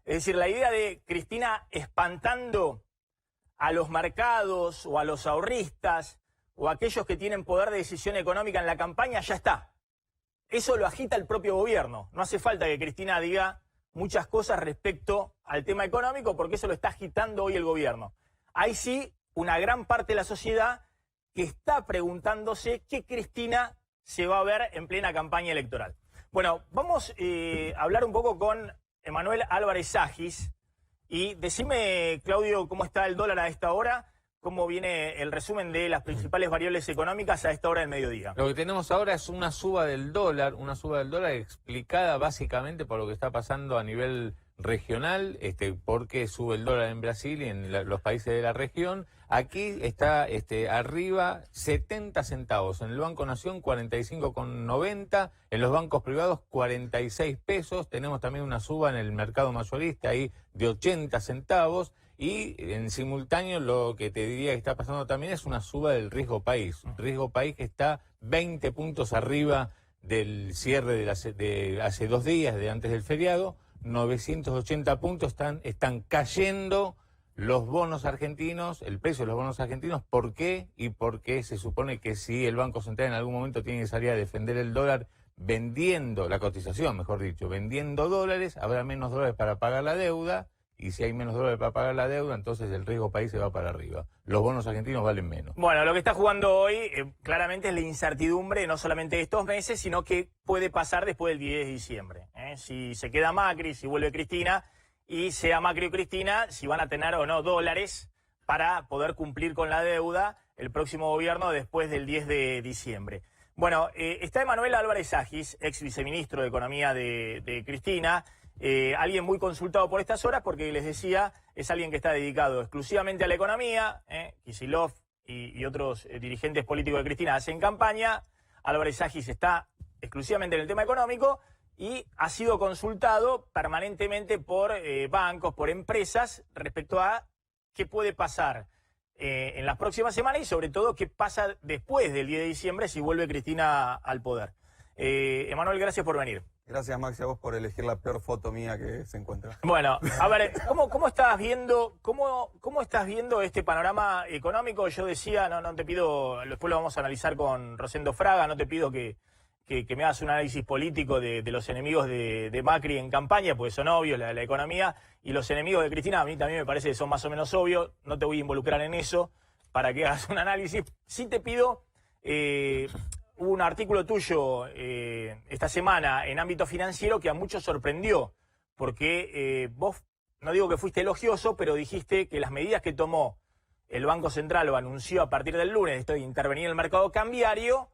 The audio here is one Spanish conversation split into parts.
Es decir, la idea de Cristina espantando a los mercados o a los ahorristas o a aquellos que tienen poder de decisión económica en la campaña ya está. Eso lo agita el propio gobierno. No hace falta que Cristina diga muchas cosas respecto al tema económico porque eso lo está agitando hoy el gobierno. Hay sí una gran parte de la sociedad que está preguntándose qué Cristina se va a ver en plena campaña electoral. Bueno, vamos a hablar un poco con Emanuel Álvarez Agis y decime, Claudio, cómo está el dólar a esta hora, cómo viene el resumen de las principales variables económicas a esta hora del mediodía. Lo que tenemos ahora es una suba del dólar explicada básicamente por lo que está pasando a nivel regional, porque sube el dólar en Brasil y en los países de la región. Aquí está arriba 70 centavos, en el Banco Nación 45,90, en los bancos privados 46 pesos, tenemos también una suba en el mercado mayorista ahí de 80 centavos y en simultáneo lo que te diría que está pasando también es una suba del riesgo país, que está 20 puntos arriba del cierre de hace 2 días, de antes del feriado. 980 puntos están cayendo los bonos argentinos, el precio de los bonos argentinos. ¿Por qué? Y porque se supone que si el Banco Central en algún momento tiene que salir a defender el dólar vendiendo, la cotización mejor dicho, vendiendo dólares, habrá menos dólares para pagar la deuda, y si hay menos dólares para pagar la deuda, entonces el riesgo país se va para arriba. Los bonos argentinos valen menos. Bueno, lo que está jugando hoy claramente es la incertidumbre, no solamente de estos meses, sino que puede pasar después del 10 de diciembre. Si se queda Macri, si vuelve Cristina, y sea Macri o Cristina, si van a tener o no dólares para poder cumplir con la deuda el próximo gobierno después del 10 de diciembre. Bueno, está Emanuel Álvarez Agis, ex viceministro de Economía de Cristina, alguien muy consultado por estas horas porque les decía, es alguien que está dedicado exclusivamente a la economía, Kicillof y otros dirigentes políticos de Cristina hacen campaña, Álvarez Agis está exclusivamente en el tema económico y ha sido consultado permanentemente por bancos, por empresas respecto a qué puede pasar en las próximas semanas y sobre todo qué pasa después del 10 de diciembre si vuelve Cristina al poder. Emanuel, gracias por venir. Gracias, Maxi, a vos por elegir la peor foto mía que se encuentra. Bueno, a ver, ¿cómo estás viendo este panorama económico? Yo decía, no te pido, después lo vamos a analizar con Rosendo Fraga, no te pido que me hagas un análisis político de los enemigos de Macri en campaña, porque son obvios, la economía, y los enemigos de Cristina a mí también me parece que son más o menos obvios, no te voy a involucrar en eso para que hagas un análisis. Sí te pido... Hubo un artículo tuyo esta semana en ámbito financiero que a muchos sorprendió, porque vos, no digo que fuiste elogioso, pero dijiste que las medidas que tomó el Banco Central o anunció a partir del lunes, esto de intervenir en el mercado cambiario,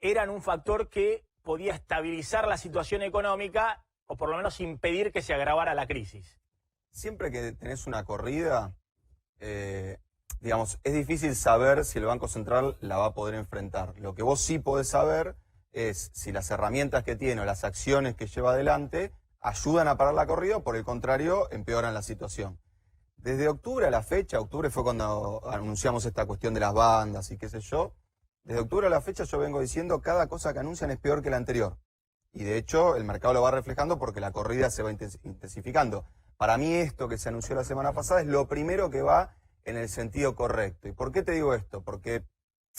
eran un factor que podía estabilizar la situación económica o por lo menos impedir que se agravara la crisis. Siempre que tenés una corrida... digamos, es difícil saber si el Banco Central la va a poder enfrentar. Lo que vos sí podés saber es si las herramientas que tiene o las acciones que lleva adelante ayudan a parar la corrida o por el contrario empeoran la situación. Desde octubre a la fecha, octubre fue cuando anunciamos esta cuestión de las bandas y qué sé yo, desde octubre a la fecha yo vengo diciendo cada cosa que anuncian es peor que la anterior. Y de hecho el mercado lo va reflejando porque la corrida se va intensificando. Para mí esto que se anunció la semana pasada es lo primero que va en el sentido correcto. ¿Y por qué te digo esto? Porque,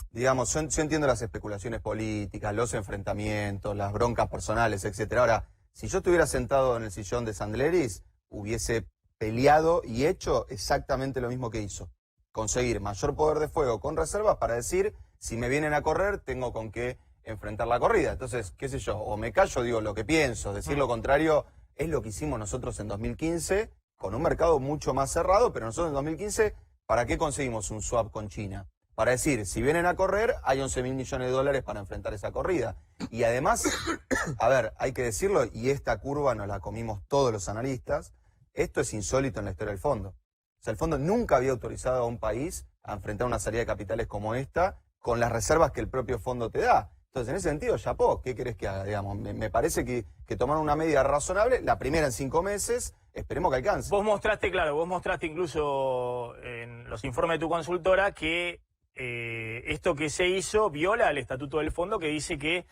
digamos, yo entiendo las especulaciones políticas, los enfrentamientos, las broncas personales, etcétera. Ahora, si yo estuviera sentado en el sillón de Sandleris, hubiese peleado y hecho exactamente lo mismo que hizo. Conseguir mayor poder de fuego con reservas para decir, si me vienen a correr, tengo con qué enfrentar la corrida. Entonces, qué sé yo, o me callo, digo lo que pienso, decir lo contrario, es lo que hicimos nosotros en 2015, con un mercado mucho más cerrado, pero nosotros en 2015... ¿Para qué conseguimos un swap con China? Para decir, si vienen a correr, hay 11.000 millones de dólares para enfrentar esa corrida. Y además, a ver, hay que decirlo, y esta curva nos la comimos todos los analistas, esto es insólito en la historia del fondo. O sea, el fondo nunca había autorizado a un país a enfrentar una salida de capitales como esta, con las reservas que el propio fondo te da. Entonces, en ese sentido, chapó, ¿qué querés que haga? Digamos, me parece que tomaron una medida razonable, la primera en 5 meses, esperemos que alcance. Vos mostraste incluso en los informes de tu consultora que esto que se hizo viola el estatuto del fondo que dice que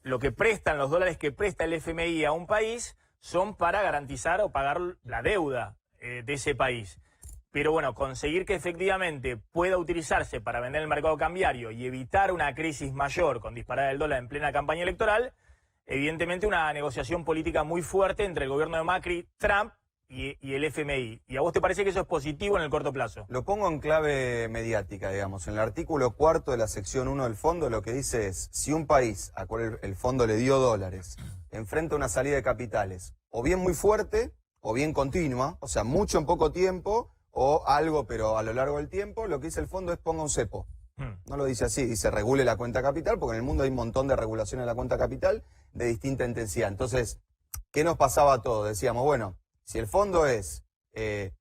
lo que prestan, los dólares que presta el FMI a un país son para garantizar o pagar la deuda de ese país. Pero bueno, conseguir que efectivamente pueda utilizarse para vender el mercado cambiario y evitar una crisis mayor con disparar el dólar en plena campaña electoral, evidentemente una negociación política muy fuerte entre el gobierno de Macri, Trump y el FMI. ¿Y a vos te parece que eso es positivo en el corto plazo? Lo pongo en clave mediática, digamos. En el artículo 4 de la sección 1 del fondo lo que dice es, si un país a cual el fondo le dio dólares enfrenta una salida de capitales, o bien muy fuerte, o bien continua, o sea, mucho en poco tiempo, o algo pero a lo largo del tiempo, lo que dice el fondo es ponga un cepo. No lo dice así, dice regule la cuenta capital, porque en el mundo hay un montón de regulaciones de la cuenta capital de distinta intensidad. Entonces, ¿qué nos pasaba a todos? Decíamos, bueno, si el fondo es,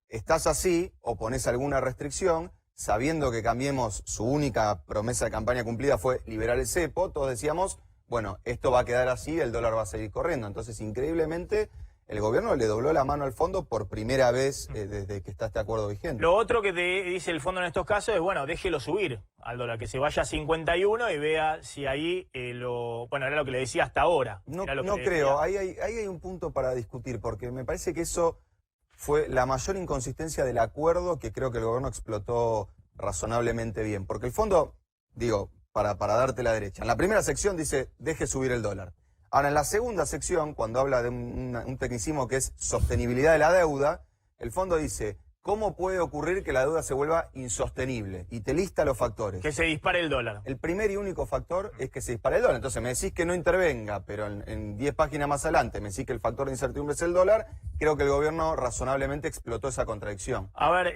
estás así o pones alguna restricción, sabiendo que Cambiemos, su única promesa de campaña cumplida fue liberar el cepo, todos decíamos, bueno, esto va a quedar así, el dólar va a seguir corriendo. Entonces, increíblemente, el gobierno le dobló la mano al fondo por primera vez desde que está este acuerdo vigente. Lo otro que te dice el fondo en estos casos es, bueno, déjelo subir al dólar, que se vaya a 51 y vea si ahí bueno, era lo que le decía hasta ahora. No creo, ahí hay un punto para discutir, porque me parece que eso fue la mayor inconsistencia del acuerdo que creo que el gobierno explotó razonablemente bien. Porque el fondo, digo, para darte la derecha, en la primera sección dice, deje subir el dólar. Ahora, en la segunda sección, cuando habla de un tecnicismo que es sostenibilidad de la deuda, el fondo dice, ¿cómo puede ocurrir que la deuda se vuelva insostenible? Y te lista los factores. Que se dispare el dólar. El primer y único factor es que se dispare el dólar. Entonces me decís que no intervenga, pero en 10 páginas más adelante me decís que el factor de incertidumbre es el dólar. Creo que el gobierno razonablemente explotó esa contradicción. A ver,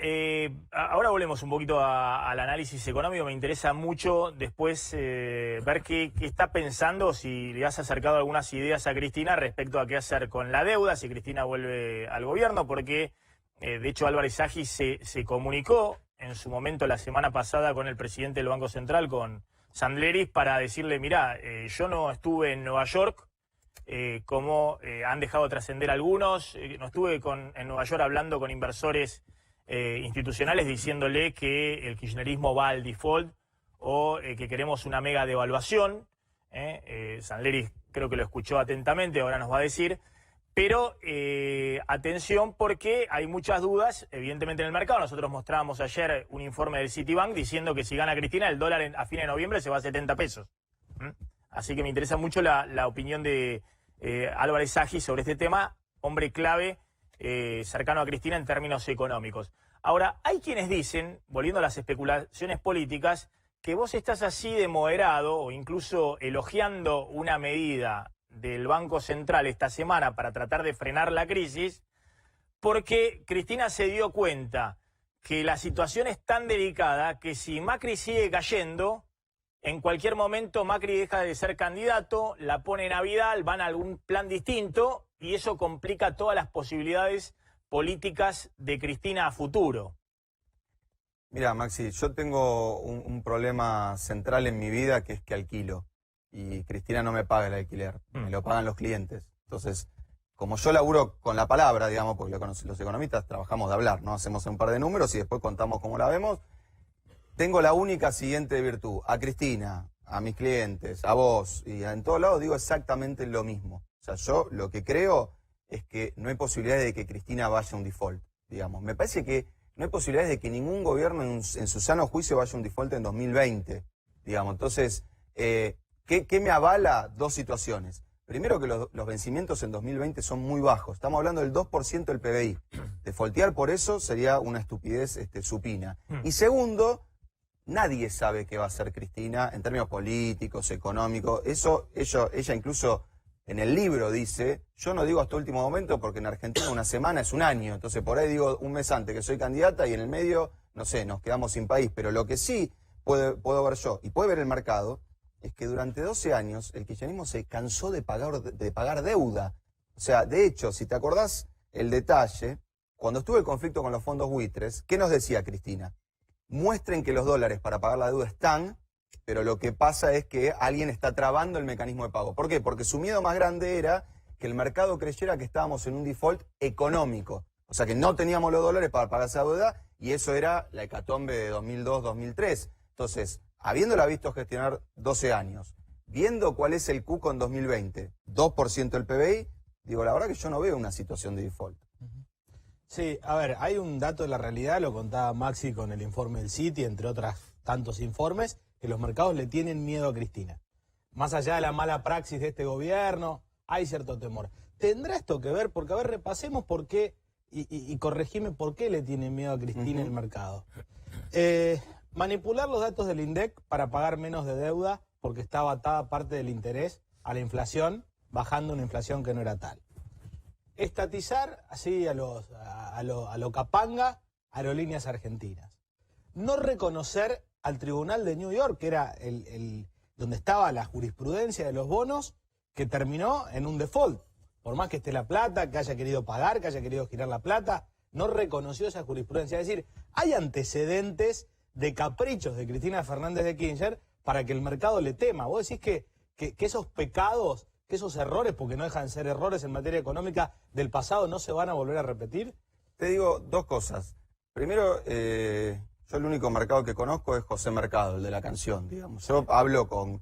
ahora volvemos un poquito al análisis económico. Me interesa mucho después ver qué está pensando, si le has acercado algunas ideas a Cristina respecto a qué hacer con la deuda, si Cristina vuelve al gobierno, porque de hecho Álvarez Aggi se comunicó en su momento la semana pasada con el presidente del Banco Central, con Sandleris, para decirle, mirá, yo no estuve en Nueva York, como han dejado trascender algunos, no estuve en Nueva York hablando con inversores institucionales diciéndole que el kirchnerismo va al default o que queremos una mega devaluación. Sandleris creo que lo escuchó atentamente, ahora nos va a decir. Pero atención, porque hay muchas dudas, evidentemente, en el mercado. Nosotros mostrábamos ayer un informe del Citibank diciendo que si gana Cristina, el dólar a fines de noviembre se va a 70 pesos. Así que me interesa mucho la opinión de Álvarez Aggi sobre este tema, hombre clave, cercano a Cristina en términos económicos. Ahora, hay quienes dicen, volviendo a las especulaciones políticas, que vos estás así de moderado o incluso elogiando una medida del Banco Central esta semana para tratar de frenar la crisis, porque Cristina se dio cuenta que la situación es tan delicada que si Macri sigue cayendo, en cualquier momento Macri deja de ser candidato, la pone a Vidal, van a algún plan distinto y eso complica todas las posibilidades políticas de Cristina a futuro. Mira, Maxi, yo tengo un problema central en mi vida, que es que alquilo. Y Cristina no me paga el alquiler, me lo pagan los clientes. Entonces, como yo laburo con la palabra, digamos, porque los economistas trabajamos de hablar, ¿no? Hacemos un par de números y después contamos cómo la vemos. Tengo la única siguiente virtud. A Cristina, a mis clientes, a vos y en todos lados digo exactamente lo mismo. O sea, yo lo que creo es que no hay posibilidades de que Cristina vaya a un default, digamos. Me parece que no hay posibilidades de que ningún gobierno en su sano juicio vaya a un default en 2020, digamos. Entonces, ¿qué me avala? Dos situaciones. Primero, que los vencimientos en 2020 son muy bajos. Estamos hablando del 2% del PBI. Defaultear por eso sería una estupidez supina. Y segundo, nadie sabe qué va a hacer Cristina en términos políticos, económicos. Eso ella incluso en el libro dice, yo no digo hasta último momento porque en Argentina una semana es un año. Entonces por ahí digo un mes antes que soy candidata y en el medio, no sé, nos quedamos sin país. Pero lo que sí puedo ver yo y puede ver el mercado es que durante 12 años el kirchnerismo se cansó de pagar deuda. O sea, de hecho, si te acordás el detalle, cuando estuvo el conflicto con los fondos buitres, ¿qué nos decía Cristina? Muestren que los dólares para pagar la deuda están, pero lo que pasa es que alguien está trabando el mecanismo de pago. ¿Por qué? Porque su miedo más grande era que el mercado creyera que estábamos en un default económico. O sea, que no teníamos los dólares para pagar esa deuda y eso era la hecatombe de 2002-2003. Entonces, habiéndola visto gestionar 12 años, viendo cuál es el cuco en 2020, 2% del PBI, digo, la verdad que yo no veo una situación de default. Sí, a ver, hay un dato de la realidad, lo contaba Maxi con el informe del Citi, entre otros tantos informes, que los mercados le tienen miedo a Cristina. Más allá de la mala praxis de este gobierno, hay cierto temor. ¿Tendrá esto que ver? Porque, a ver, repasemos por qué, y corregime por qué le tiene miedo a Cristina el mercado. Manipular los datos del INDEC para pagar menos de deuda, porque estaba atada parte del interés a la inflación, bajando una inflación que no era tal. Estatizar, así a lo capanga, aerolíneas argentinas. No reconocer al Tribunal de New York, que era donde estaba la jurisprudencia de los bonos, que terminó en un default. Por más que esté la plata, que haya querido pagar, que haya querido girar la plata, no reconoció esa jurisprudencia. Es decir, hay antecedentes de caprichos de Cristina Fernández de Kirchner para que el mercado le tema. ¿Vos decís que esos pecados, que esos errores, porque no dejan de ser errores en materia económica del pasado, no se van a volver a repetir? Te digo dos cosas. Primero, yo el único mercado que conozco es José Mercado, el de la canción, digamos. Yo hablo con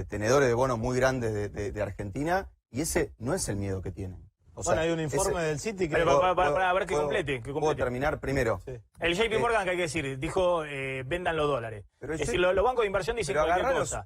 tenedores de bonos muy grandes de Argentina y ese no es el miedo que tienen. O Bueno, sea, hay un informe del Citi que... Pero para ver que complete. ¿Puedo terminar primero? Sí. El JP Morgan, ¿qué hay que decir? Dijo, vendan los dólares. Pero es decir, los bancos de inversión dicen cualquier cosa.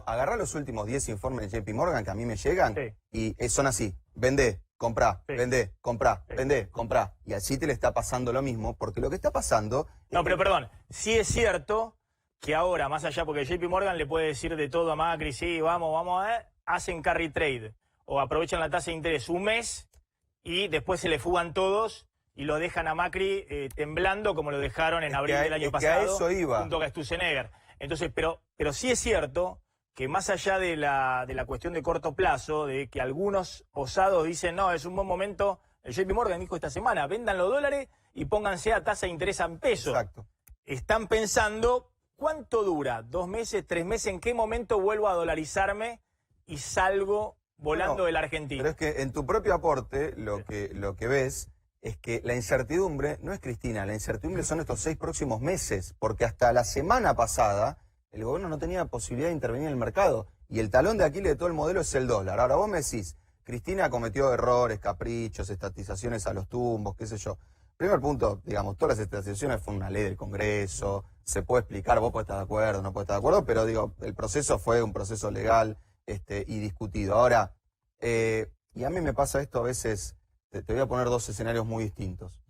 Agarrá los últimos 10 informes de JP Morgan que a mí me llegan Sí. y son así. Vendé, comprá, Sí. vendé, comprá, Sí. vendé, comprá. Y al Citi le está pasando lo mismo, porque lo que está pasando... No, pero perdón, sí es cierto que ahora, más allá, porque JP Morgan le puede decir de todo a Macri, sí, vamos a ver, hacen carry trade o aprovechan la tasa de interés un mes y después se le fugan todos y lo dejan a Macri temblando como lo dejaron en abril del año pasado a eso iba. junto a Sturzenegger. Entonces, pero sí es cierto que más allá de la cuestión de corto plazo, de que algunos osados dicen, no, es un buen momento, el JP Morgan dijo esta semana, vendan los dólares y pónganse a tasa de interés en pesos. Exacto. Están pensando, ¿cuánto dura? ¿2 meses, 3 meses? ¿En qué momento vuelvo a dolarizarme y salgo volando de la Argentina? Pero es que en tu propio aporte lo que ves es que la incertidumbre no es Cristina, la incertidumbre son estos 6 próximos meses, porque hasta la semana pasada el gobierno no tenía posibilidad de intervenir en el mercado y el talón de Aquiles de todo el modelo es el dólar. Ahora vos me decís, Cristina cometió errores, caprichos, estatizaciones a los tumbos, qué sé yo. Primer punto, digamos, todas las estatizaciones fue una ley del Congreso, se puede explicar, vos podés estar de acuerdo, no podés estar de acuerdo, pero digo, el proceso fue un proceso legal y discutido. Ahora, y a mí me pasa esto a veces, te voy a poner 2 escenarios muy distintos.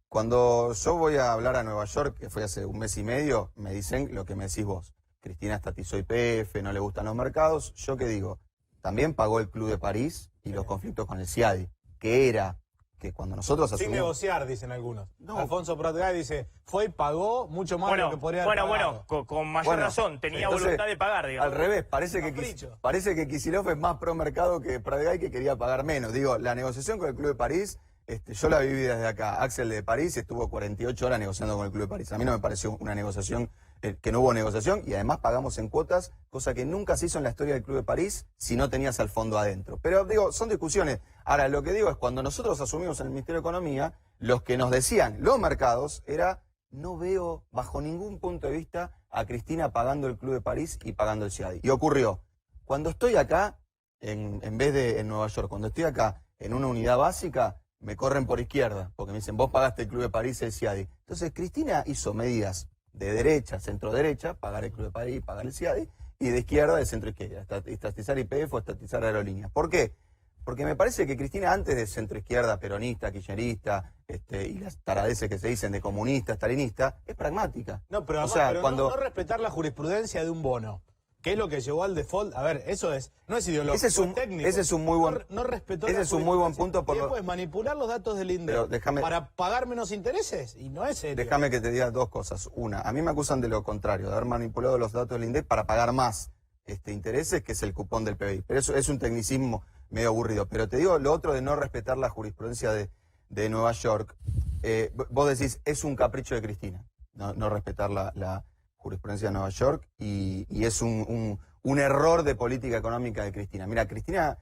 Cuando yo voy a hablar a Nueva York, que fue hace 1 mes y medio, me dicen lo que me decís vos. Cristina estatizó YPF, no le gustan los mercados. ¿Yo qué digo? También pagó el Club de París y los conflictos con el CIADI, que era que cuando nosotros Sin asumimos... negociar, dicen algunos. No. Alfonso Pratgay dice, fue y pagó mucho más de lo que podría haber pagado. Con mayor razón, tenía voluntad de pagar, digamos. Al revés, parece que Kicillof es más pro mercado que Pratgay, que quería pagar menos. Digo, la negociación con el Club de París, yo la viví desde acá. Axel de París estuvo 48 horas negociando con el Club de París. A mí no me pareció una negociación, que no hubo negociación, y además pagamos en cuotas, cosa que nunca se hizo en la historia del Club de París si no tenías al fondo adentro. Pero digo, son discusiones. Ahora, lo que digo es, cuando nosotros asumimos en el Ministerio de Economía, los que nos decían los mercados era, no veo bajo ningún punto de vista a Cristina pagando el Club de París y pagando el CIADI. Y ocurrió. Cuando estoy acá, en vez de en Nueva York, cuando estoy acá en una unidad básica, me corren por izquierda, porque me dicen, vos pagaste el Club de París y el CIADI. Entonces, Cristina hizo medidas de derecha, centro-derecha, pagar el Club de París, pagar el CIADI, y de izquierda, de centro-izquierda, estatizar YPF o estatizar aerolíneas. ¿Por qué? Porque me parece que Cristina, antes de centro-izquierda, peronista, kirchnerista, y las taradeces que se dicen de comunista, stalinista, es pragmática. No, pero, o además, sea, pero cuando... no respetar la jurisprudencia de un bono, que es lo que llevó al default. A ver, eso no es ideológico, ese es técnico. Ese es un muy buen, no respetó ese la es un muy buen punto. Y después manipular los datos del INDEC para pagar menos intereses, y no es serio. Déjame que te diga 2 cosas. Una, a mí me acusan de lo contrario, de haber manipulado los datos del INDEC para pagar más intereses, que es el cupón del PBI. Pero eso es un tecnicismo medio aburrido. Pero te digo lo otro de no respetar la jurisprudencia de Nueva York. Vos decís, es un capricho de Cristina, no respetar la jurisprudencia de Nueva York, y es un error de política económica de Cristina. Mira, Cristina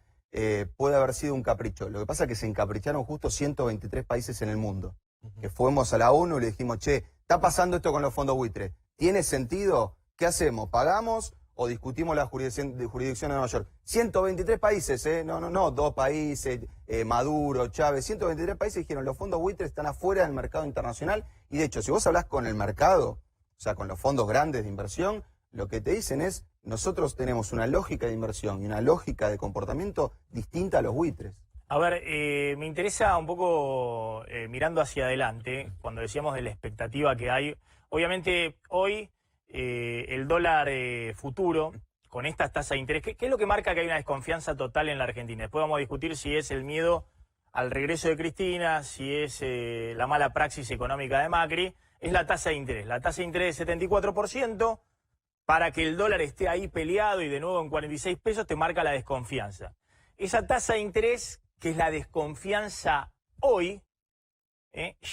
puede haber sido un capricho. Lo que pasa es que se encapricharon justo 123 países en el mundo. Que fuimos a la ONU y le dijimos, che, está pasando esto con los fondos buitres. ¿Tiene sentido? ¿Qué hacemos? ¿Pagamos o discutimos la jurisdicción de Nueva York. 123 países, no, 2 países, Maduro, Chávez, 123 países dijeron los fondos buitres están afuera del mercado internacional. Y de hecho, si vos hablás con el mercado, o sea, con los fondos grandes de inversión, lo que te dicen es, nosotros tenemos una lógica de inversión y una lógica de comportamiento distinta a los buitres. A ver, me interesa un poco, mirando hacia adelante, cuando decíamos de la expectativa que hay, obviamente hoy el dólar futuro, con estas tasas de interés, ¿qué es lo que marca que hay una desconfianza total en la Argentina? Después vamos a discutir si es el miedo al regreso de Cristina, si es la mala praxis económica de Macri, es la tasa de interés. La tasa de interés de 74%, para que el dólar esté ahí peleado y de nuevo en 46 pesos, te marca la desconfianza. Esa tasa de interés, que es la desconfianza hoy,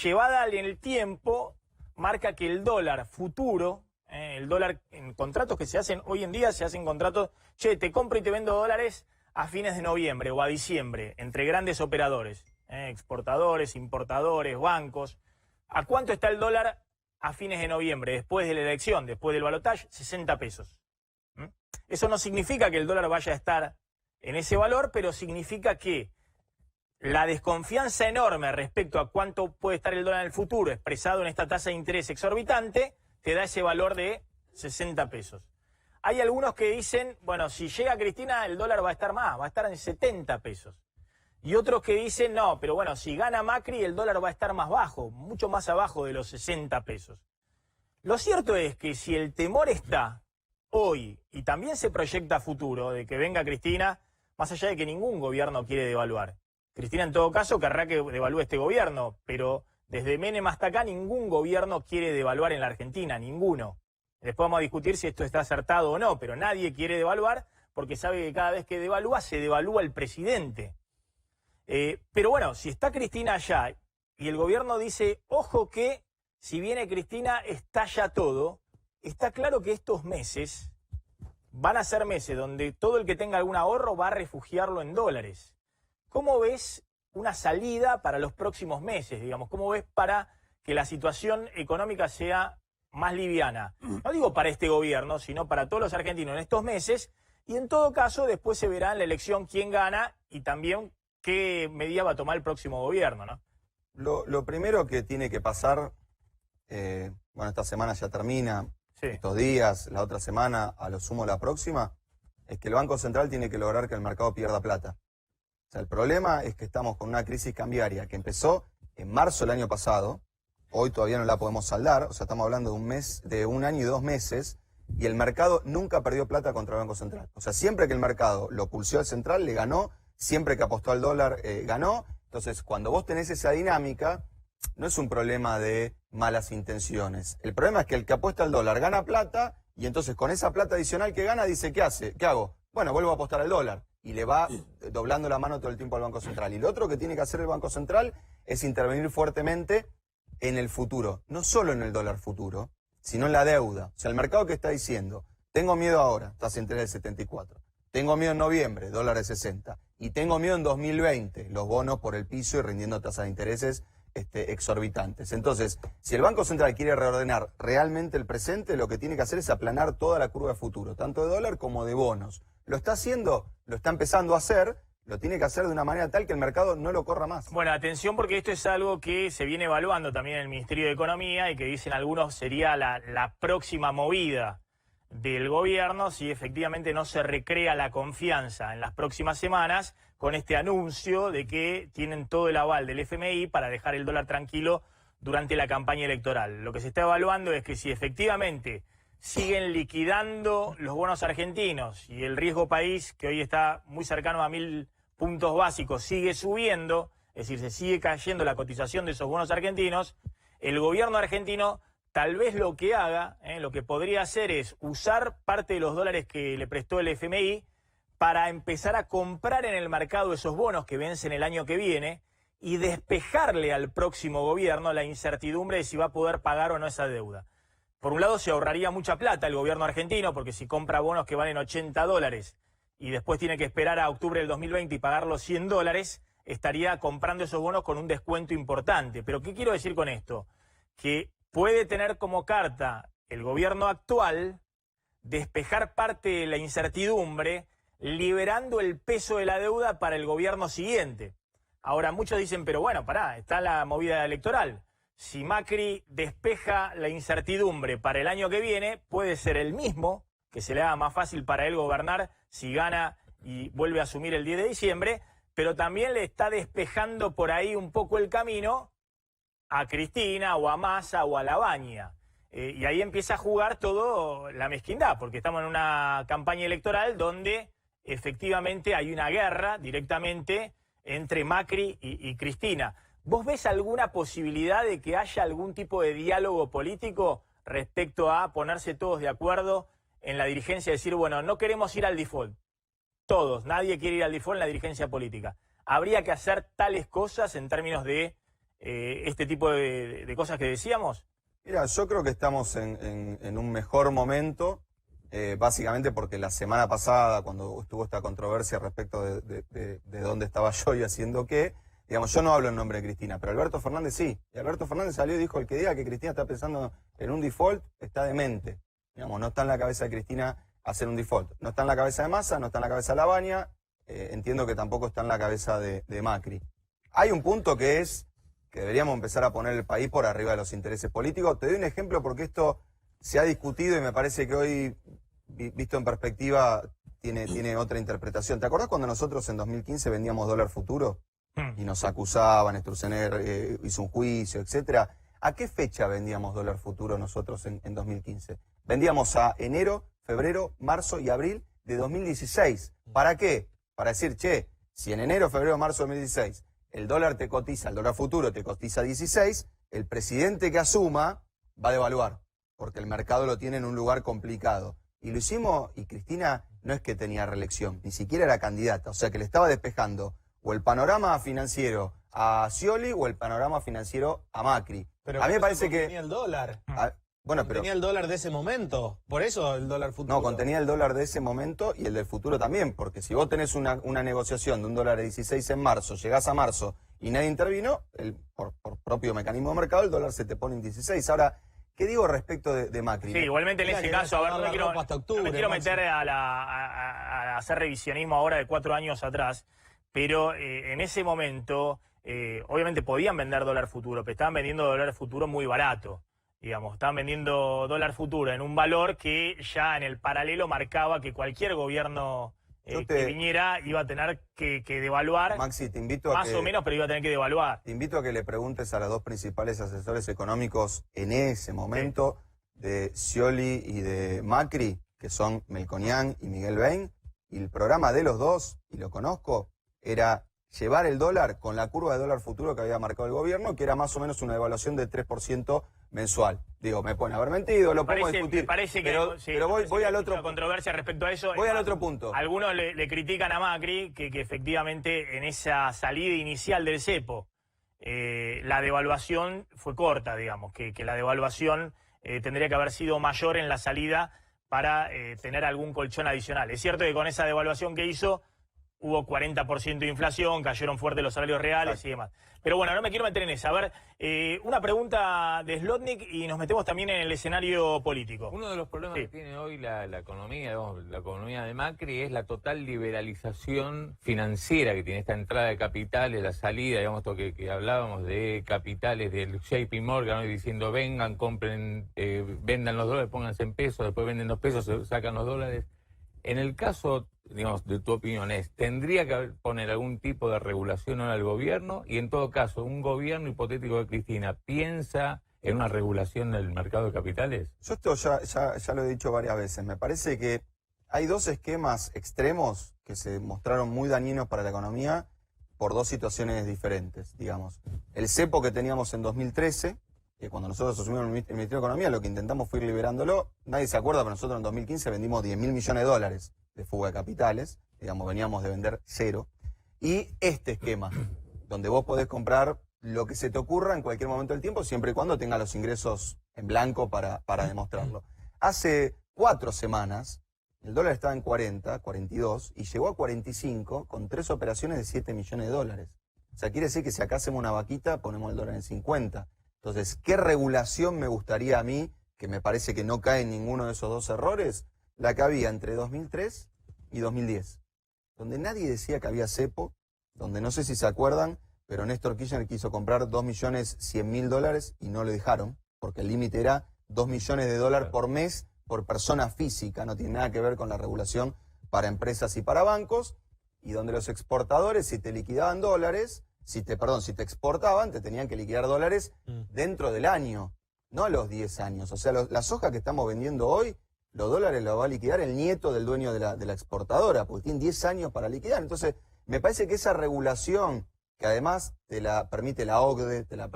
llevada en el tiempo, marca que el dólar futuro, el dólar en contratos que se hacen hoy en día, se hacen contratos, te compro y te vendo dólares a fines de noviembre o a diciembre, entre grandes operadores, exportadores, importadores, bancos. ¿A cuánto está el dólar a fines de noviembre, después de la elección, después del balotaje? 60 pesos. Eso no significa que el dólar vaya a estar en ese valor, pero significa que la desconfianza enorme respecto a cuánto puede estar el dólar en el futuro, expresado en esta tasa de interés exorbitante, te da ese valor de 60 pesos. Hay algunos que dicen, bueno, si llega Cristina el dólar va a estar más, va a estar en 70 pesos. Y otros que dicen, no, pero bueno, si gana Macri el dólar va a estar más bajo, mucho más abajo de los 60 pesos. Lo cierto es que si el temor está hoy, y también se proyecta a futuro, de que venga Cristina, más allá de que ningún gobierno quiere devaluar. Cristina en todo caso querrá que devalúe este gobierno, pero desde Menem hasta acá ningún gobierno quiere devaluar en la Argentina, ninguno. Después vamos a discutir si esto está acertado o no, pero nadie quiere devaluar porque sabe que cada vez que devalúa, se devalúa el presidente. Pero bueno, si está Cristina allá y el gobierno dice, ojo que si viene Cristina estalla todo, está claro que estos meses van a ser meses donde todo el que tenga algún ahorro va a refugiarlo en dólares. ¿Cómo ves una salida para los próximos meses, digamos? ¿Cómo ves para que la situación económica sea más liviana? No digo para este gobierno, sino para todos los argentinos en estos meses. Y en todo caso, después se verá en la elección quién gana y también qué medida va a tomar el próximo gobierno, ¿no? Lo primero que tiene que pasar, bueno, esta semana ya termina, Sí. estos días, la otra semana, a lo sumo la próxima, es que el Banco Central tiene que lograr que el mercado pierda plata. O sea, el problema es que estamos con una crisis cambiaria que empezó en marzo del año pasado, hoy todavía no la podemos saldar, o sea, estamos hablando de un año y 2 meses, y el mercado nunca perdió plata contra el Banco Central. O sea, siempre que el mercado lo pulsó al central, le ganó, siempre que apostó al dólar, ganó. Entonces, cuando vos tenés esa dinámica, no es un problema de malas intenciones. El problema es que el que apuesta al dólar gana plata, y entonces con esa plata adicional que gana, dice, ¿qué hace? ¿Qué hago? Bueno, vuelvo a apostar al dólar. Y le va doblando la mano todo el tiempo al Banco Central. Y lo otro que tiene que hacer el Banco Central es intervenir fuertemente en el futuro. No solo en el dólar futuro, sino en la deuda. O sea, el mercado que está diciendo, tengo miedo ahora, tasa de interés de 74. Tengo miedo en noviembre, dólar de 60. Y tengo miedo en 2020, los bonos por el piso y rindiendo tasas de intereses exorbitantes. Entonces, si el Banco Central quiere reordenar realmente el presente, lo que tiene que hacer es aplanar toda la curva de futuro, tanto de dólar como de bonos. Lo está haciendo, lo está empezando a hacer, lo tiene que hacer de una manera tal que el mercado no lo corra más. Bueno, atención porque esto es algo que se viene evaluando también en el Ministerio de Economía y que dicen algunos sería la próxima movida del gobierno si efectivamente no se recrea la confianza en las próximas semanas con este anuncio de que tienen todo el aval del FMI para dejar el dólar tranquilo durante la campaña electoral. Lo que se está evaluando es que si efectivamente siguen liquidando los bonos argentinos y el riesgo país, que hoy está muy cercano a 1000 puntos básicos, sigue subiendo, es decir, se sigue cayendo la cotización de esos bonos argentinos, el gobierno argentino tal vez lo que haga, lo que podría hacer es usar parte de los dólares que le prestó el FMI para empezar a comprar en el mercado esos bonos que vencen el año que viene y despejarle al próximo gobierno la incertidumbre de si va a poder pagar o no esa deuda. Por un lado se ahorraría mucha plata el gobierno argentino, porque si compra bonos que valen $80 y después tiene que esperar a octubre del 2020 y pagar los $100, estaría comprando esos bonos con un descuento importante. Pero ¿qué quiero decir con esto? Que puede tener como carta el gobierno actual despejar parte de la incertidumbre, liberando el peso de la deuda para el gobierno siguiente. Ahora, muchos dicen, pero bueno, pará, está la movida electoral. Si Macri despeja la incertidumbre para el año que viene, puede ser el mismo, que se le haga más fácil para él gobernar si gana y vuelve a asumir el 10 de diciembre, pero también le está despejando por ahí un poco el camino a Cristina o a Massa o a Labaña. Y ahí empieza a jugar todo la mezquindad, porque estamos en una campaña electoral donde efectivamente hay una guerra directamente entre Macri y Cristina. ¿Vos ves alguna posibilidad de que haya algún tipo de diálogo político respecto a ponerse todos de acuerdo en la dirigencia, decir, bueno, no queremos ir al default? Todos, nadie quiere ir al default en la dirigencia política. ¿Habría que hacer tales cosas en términos de este tipo de cosas que decíamos? Mira, yo creo que estamos en un mejor momento, básicamente porque la semana pasada, cuando estuvo esta controversia respecto de dónde estaba yo y haciendo qué, digamos, yo no hablo en nombre de Cristina, pero Alberto Fernández sí. Y Alberto Fernández salió y dijo, el que diga que Cristina está pensando en un default está demente. Digamos, no está en la cabeza de Cristina hacer un default. No está en la cabeza de Massa, no está en la cabeza de Labaña, entiendo que tampoco está en la cabeza de Macri. Hay un punto que es que deberíamos empezar a poner el país por arriba de los intereses políticos. Te doy un ejemplo porque esto se ha discutido y me parece que hoy, visto en perspectiva, tiene otra interpretación. ¿Te acordás cuando nosotros en 2015 vendíamos dólar futuro? Y nos acusaban, Sturzenegger hizo un juicio, etcétera. ¿A qué fecha vendíamos dólar futuro nosotros en 2015? Vendíamos a enero, febrero, marzo y abril de 2016. ¿Para qué? Para decir, che, si en enero, febrero, marzo de 2016 el dólar te cotiza, el dólar futuro te cotiza 16, el presidente que asuma va a devaluar, porque el mercado lo tiene en un lugar complicado. Y lo hicimos, y Cristina no es que tenía reelección, ni siquiera era candidata, o sea que le estaba despejando o el panorama financiero a Scioli o el panorama financiero a Macri. Pero a mí me parece que... Contenía el dólar. Bueno, pero... Contenía el dólar de ese momento. Por eso el dólar futuro. No, contenía el dólar de ese momento y el del futuro también. Porque si vos tenés una negociación de un dólar de 16 en marzo, llegás a marzo y nadie intervino, por propio mecanismo de mercado, el dólar se te pone en 16. Ahora, ¿qué digo respecto de Macri? Sí, igualmente en ese caso, a ver, no me quiero meter a a hacer revisionismo ahora de 4 años atrás, pero en ese momento, obviamente podían vender dólar futuro, pero estaban vendiendo dólar futuro muy barato. Digamos, estaban vendiendo dólar futuro en un valor que ya en el paralelo marcaba que cualquier gobierno que viniera iba a tener que devaluar. Maxi, te invito a más o menos, pero iba a tener que devaluar. Te invito a que le preguntes a los dos principales asesores económicos en ese momento, de Scioli y de Macri, que son Melconian y Miguel Bain, y el programa de los dos, y lo conozco, era llevar el dólar con la curva de dólar futuro que había marcado el gobierno, que era más o menos una devaluación de 3% mensual. Digo, me pueden haber mentido, lo podemos discutir. Me parece que pero voy al otro... controversia respecto a eso. Voy al otro punto. Algunos le critican a Macri que efectivamente en esa salida inicial del cepo la devaluación fue corta, digamos, que la devaluación tendría que haber sido mayor en la salida para tener algún colchón adicional. Es cierto que con esa devaluación que hizo hubo 40% de inflación, cayeron fuertes los salarios reales y demás. Pero bueno, no me quiero meter en esa. A ver, una pregunta de Zlotnik y nos metemos también en el escenario político. Uno de los problemas que tiene hoy la economía, digamos, la economía de Macri, es la total liberalización financiera que tiene esta entrada de capitales, la salida, digamos, esto que hablábamos de capitales del JP Morgan, hoy diciendo vengan, compren, vendan los dólares, pónganse en pesos, después venden los pesos, se sacan los dólares. En el caso, digamos, de tu opinión, ¿tendría que poner algún tipo de regulación al gobierno? Y en todo caso, ¿un gobierno hipotético de Cristina piensa en una regulación del mercado de capitales? Yo esto ya lo he dicho varias veces. Me parece que hay dos esquemas extremos que se mostraron muy dañinos para la economía por dos situaciones diferentes, digamos. El cepo que teníamos en 2013, que cuando nosotros asumimos el Ministerio de Economía, lo que intentamos fue ir liberándolo. Nadie se acuerda, pero nosotros en 2015 vendimos 10.000 millones de dólares de fuga de capitales. Digamos, veníamos de vender 0. Y este esquema, donde vos podés comprar lo que se te ocurra en cualquier momento del tiempo, siempre y cuando tenga los ingresos en blanco para demostrarlo. Hace 4 semanas, el dólar estaba en 40, 42, y llegó a 45 con 3 operaciones de 7 millones de dólares. O sea, quiere decir que si acá hacemos una vaquita, ponemos el dólar en 50. Entonces, ¿qué regulación me gustaría a mí, que me parece que no cae en ninguno de esos dos errores? la que había entre 2003 y 2010, donde nadie decía que había cepo, donde no sé si se acuerdan, pero Néstor Kirchner quiso comprar $2.100.000 y no le dejaron, porque el límite era $2 millones por mes por persona física, no tiene nada que ver con la regulación para empresas y para bancos, y donde los exportadores, si te liquidaban dólares, si te exportaban, te tenían que liquidar dólares dentro del año, no a los 10 años. O sea, la soja que estamos vendiendo hoy, los dólares los va a liquidar el nieto del dueño de la exportadora, porque tiene 10 años para liquidar. Entonces, me parece que esa regulación, que además te la permite la OCDE, te la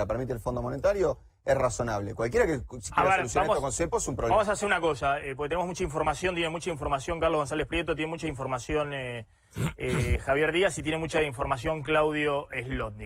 permite el Fondo Monetario, es razonable. Cualquiera que quiera solucionar esto con cepo es un problema. Vamos a hacer una cosa, porque tenemos mucha información, tiene mucha información Carlos González Prieto, tiene mucha información Javier Díaz y tiene mucha información Claudio Slotnick.